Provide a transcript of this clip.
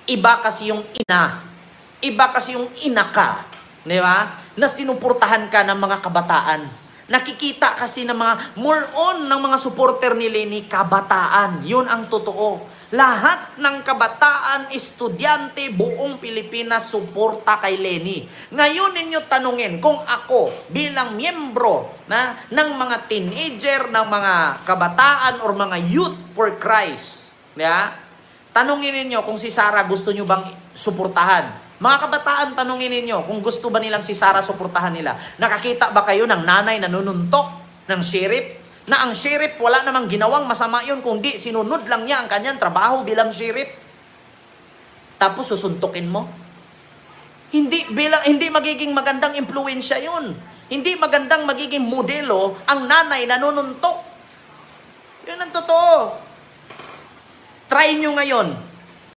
Iba kasi yung ina. Iba kasi yung ina ka. Di ba? Na sinuportahan ka ng mga kabataan. Nakikita kasi ng mga, more on ng mga supporter ni Lenny, kabataan. Yun ang totoo. Lahat ng kabataan, estudyante, buong Pilipinas, suporta kay Lenny. Ngayon ninyo tanungin, kung ako bilang miyembro ng mga teenager, ng mga kabataan, or mga youth for Christ, tanungin ninyo kung si Sarah gusto nyo bang suportahan. Mga kabataan, tanungin ninyo kung gusto ba nilang si Sarah suportahan nila. Nakakita ba kayo ng nanay na nununtok ng sheriff? Na ang sheriff wala namang ginawang masama yun, kundi sinunod lang niya ang kanyang trabaho bilang sheriff. Tapos susuntukin mo? Hindi magiging magandang impluwensya yun. Hindi magandang magiging modelo ang nanay na nununtok. Yun ang totoo. Try nyo ngayon.